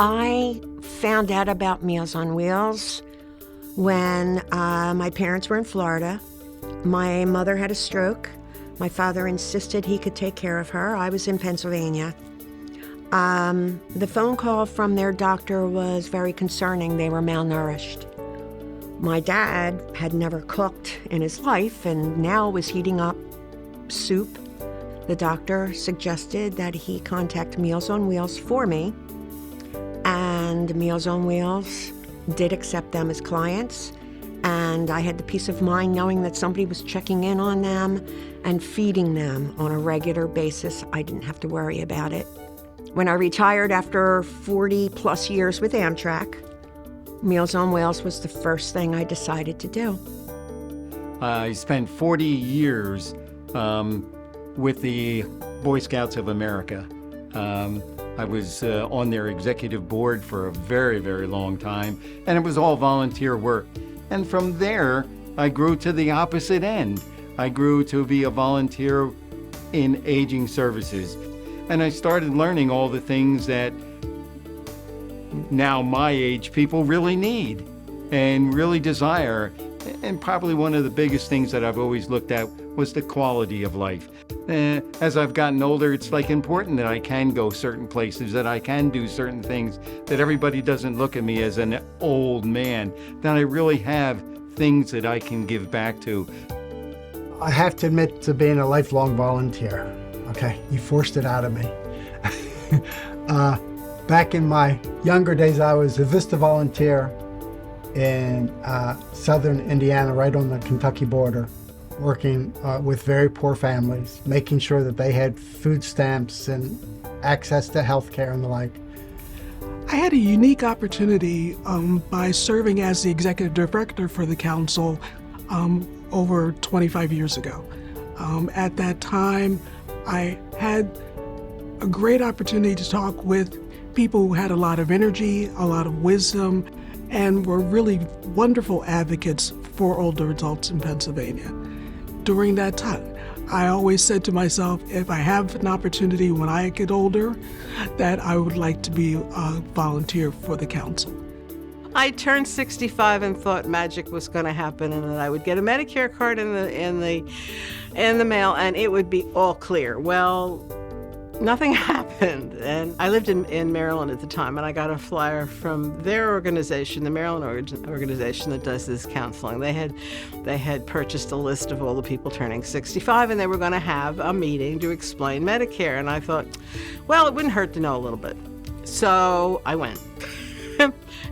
I found out about Meals on Wheels when my parents were in Florida. My mother had a stroke. My father insisted he could take care of her. I was in Pennsylvania. The phone call from their doctor was very concerning. They were malnourished. My dad had never cooked in his life and now was heating up soup. The doctor suggested that he contact Meals on Wheels for me, and Meals on Wheels did accept them as clients, and I had the peace of mind knowing that somebody was checking in on them and feeding them on a regular basis. I didn't have to worry about it. When I retired after 40 plus years with Amtrak, Meals on Wheels was the first thing I decided to do. I spent 40 years with the Boy Scouts of America. I was on their executive board for a very, very long time, and it was all volunteer work. And from there, I grew to the opposite end. I grew to be a volunteer in aging services. And I started learning all the things that now my age people really need and really desire. And probably one of the biggest things that I've always looked at was the quality of life. As I've gotten older, it's like important that I can go certain places, that I can do certain things, that everybody doesn't look at me as an old man, that I really have things that I can give back to. I have to admit to being a lifelong volunteer. Okay, you forced it out of me. Back in my younger days, I was a Vista volunteer in southern Indiana, right on the Kentucky border, working with very poor families, making sure that they had food stamps and access to health care and the like. I had a unique opportunity by serving as the executive director for the council over 25 years ago. At that time, I had a great opportunity to talk with people who had a lot of energy, a lot of wisdom, and were really wonderful advocates for older adults in Pennsylvania. During that time, I always said to myself, if I have an opportunity when I get older, that I would like to be a volunteer for the council. I turned 65 and thought magic was going to happen, and that I would get a Medicare card in the mail, and it would be all clear. Well, nothing happened, and I lived in Maryland at the time, and I got a flyer from their organization, the Maryland organization that does this counseling. They had purchased a list of all the people turning 65, and they were going to have a meeting to explain Medicare, and I thought, well, it wouldn't hurt to know a little bit. So I went.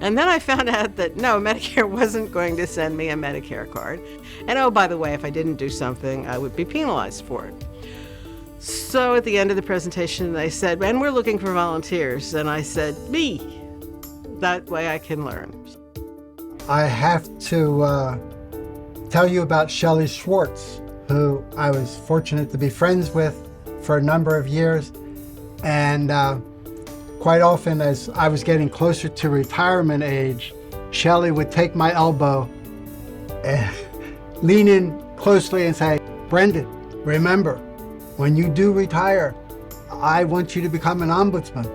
And then I found out that no, Medicare wasn't going to send me a Medicare card. And oh, by the way, if I didn't do something, I would be penalized for it. So at the end of the presentation, they said, and we're looking for volunteers. And I said, me. That way I can learn. I have to tell you about Shelley Schwartz, who I was fortunate to be friends with for a number of years. And quite often, as I was getting closer to retirement age, Shelley would take my elbow and lean in closely and say, Brendan, remember, when you do retire, I want you to become an ombudsman.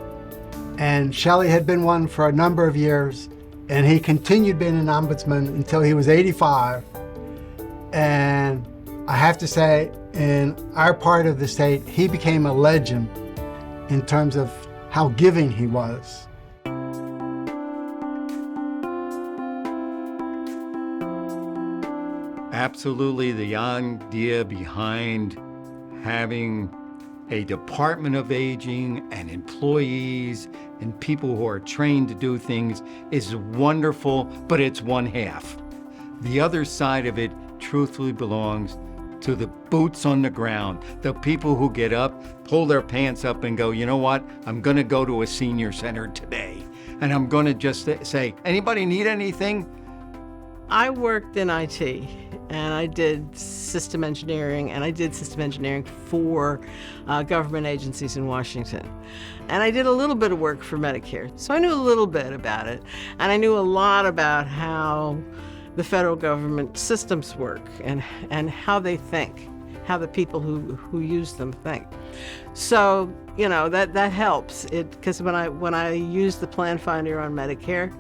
And Shelley had been one for a number of years, and he continued being an ombudsman until he was 85. And I have to say, in our part of the state, he became a legend in terms of how giving he was. Absolutely, the idea behind having a Department of Aging and employees and people who are trained to do things is wonderful, but it's one half. The other side of it truthfully belongs to the boots on the ground, the people who get up, pull their pants up and go, you know what, I'm gonna go to a senior center today. And I'm gonna just say, anybody need anything? I worked in IT, and I did system engineering, for government agencies in Washington. And I did a little bit of work for Medicare, so I knew a little bit about it. And I knew a lot about how the federal government systems work and how they think. how the people who use them think. So, that helps. Because when I use the Plan Finder on Medicare,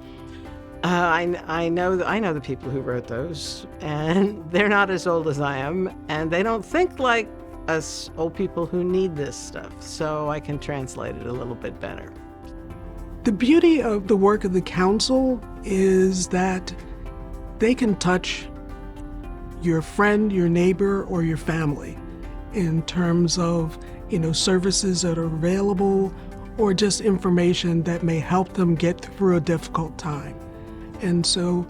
I know the people who wrote those, and they're not as old as I am, and they don't think like us old people who need this stuff. So I can translate it a little bit better. The beauty of the work of the council is that they can touch your friend, your neighbor, or your family in terms of, services that are available or just information that may help them get through a difficult time. And so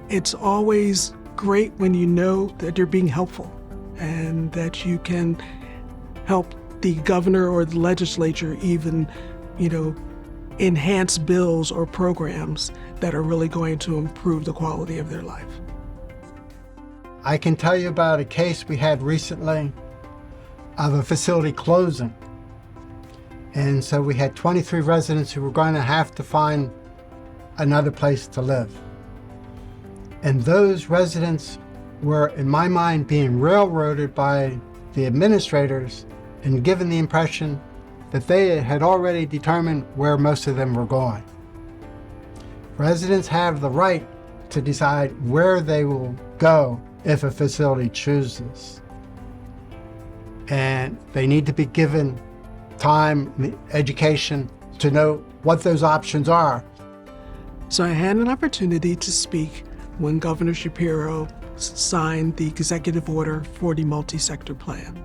it's always great when you know that you're being helpful and that you can help the governor or the legislature even, enhance bills or programs that are really going to improve the quality of their life. I can tell you about a case we had recently of a facility closing. And so we had 23 residents who were going to have to find another place to live. And those residents were, in my mind, being railroaded by the administrators and given the impression that they had already determined where most of them were going. Residents have the right to decide where they will go if a facility chooses. And they need to be given time, education to know what those options are. So I had an opportunity to speak when Governor Shapiro signed the executive order for the multi-sector plan.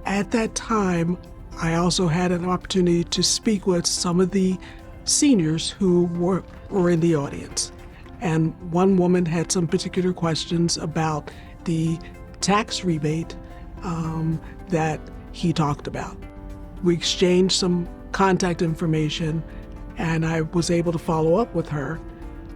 At that time, I also had an opportunity to speak with some of the seniors who were in the audience. And one woman had some particular questions about the tax rebate that he talked about. We exchanged some contact information, and I was able to follow up with her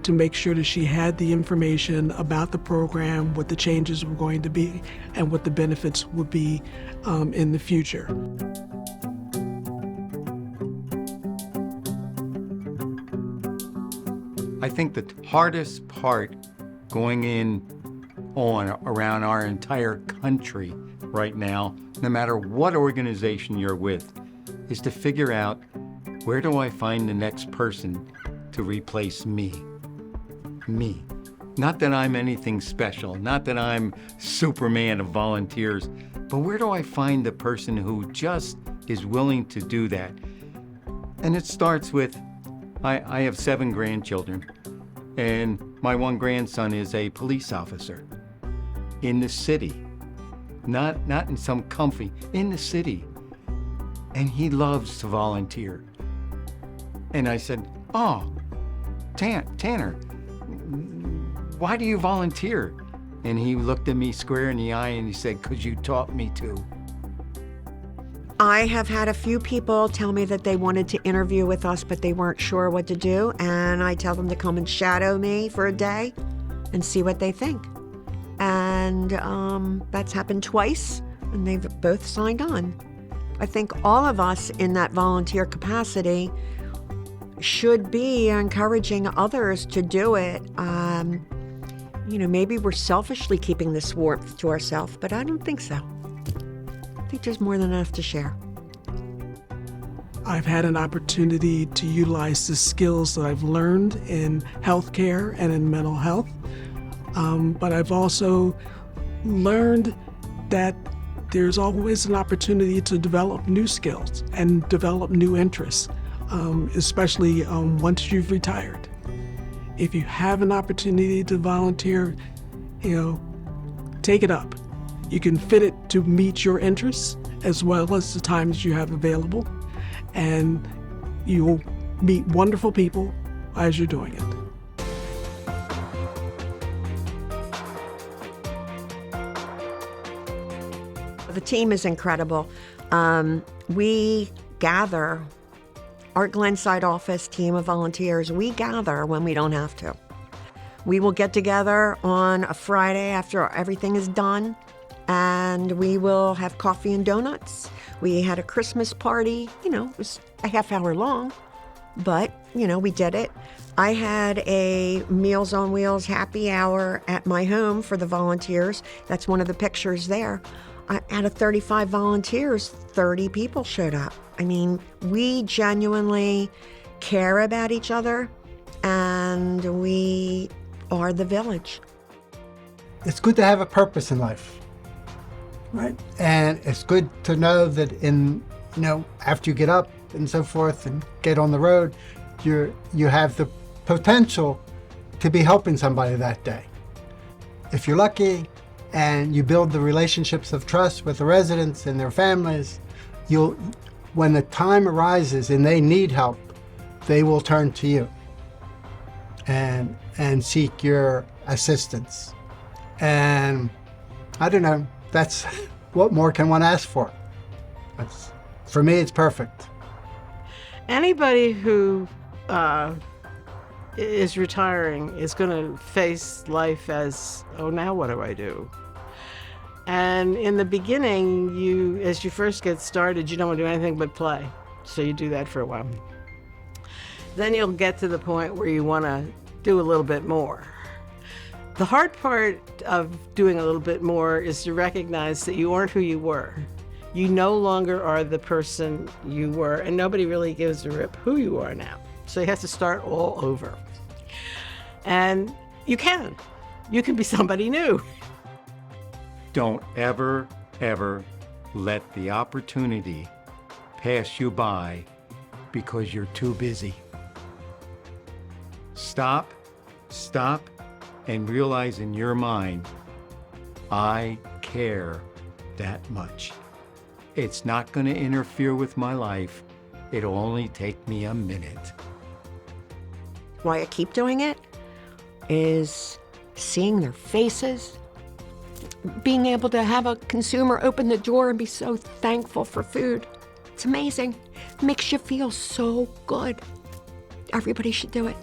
to make sure that she had the information about the program, what the changes were going to be, and what the benefits would be in the future. I think the hardest part going around our entire country right now, no matter what organization you're with, is to figure out, where do I find the next person to replace me? Me. Not that I'm anything special, not that I'm Superman of volunteers, but where do I find the person who just is willing to do that? And it starts with, I have 7 grandchildren, and my one grandson is a police officer in the city, not in some comfy, in the city. And he loves to volunteer. And I said, oh, Tanner, why do you volunteer? And he looked at me square in the eye and he said, 'cause you taught me to. I have had a few people tell me that they wanted to interview with us, but they weren't sure what to do. And I tell them to come and shadow me for a day and see what they think. And that's happened twice, and they've both signed on. I think all of us in that volunteer capacity should be encouraging others to do it. Maybe we're selfishly keeping this warmth to ourselves, but I don't think so. I think there's more than enough to share. I've had an opportunity to utilize the skills that I've learned in healthcare and in mental health, but I've also learned that there's always an opportunity to develop new skills and develop new interests, especially once you've retired. If you have an opportunity to volunteer, take it up. You can fit it to meet your interests as well as the times you have available, and you'll meet wonderful people as you're doing it. The team is incredible. We gather, our Glenside office team of volunteers, we gather when we don't have to. We will get together on a Friday after everything is done, and we will have coffee and donuts. We had a Christmas party, it was a half hour long, but, we did it. I had a Meals on Wheels happy hour at my home for the volunteers. That's one of the pictures there. Out of 35 volunteers, 30 people showed up. I mean, we genuinely care about each other, and we are the village. It's good to have a purpose in life, right? And it's good to know that after you get up and so forth and get on the road, you have the potential to be helping somebody that day. If you're lucky and you build the relationships of trust with the residents and their families, when the time arises and they need help, they will turn to you and seek your assistance. And I don't know, that's what more can one ask for? For me, it's perfect. Anybody who is retiring is going to face life as, oh, now what do I do? And in the beginning, as you first get started, you don't want to do anything but play. So you do that for a while. Then you'll get to the point where you want to do a little bit more. The hard part of doing a little bit more is to recognize that you aren't who you were. You no longer are the person you were, and nobody really gives a rip who you are now. So you have to start all over. And you can be somebody new. Don't ever, ever let the opportunity pass you by because you're too busy. Stop, and realize in your mind, I care that much. It's not going to interfere with my life. It'll only take me a minute. Why I keep doing it is seeing their faces, being able to have a consumer open the door and be so thankful for food. It's amazing. It makes you feel so good. Everybody should do it.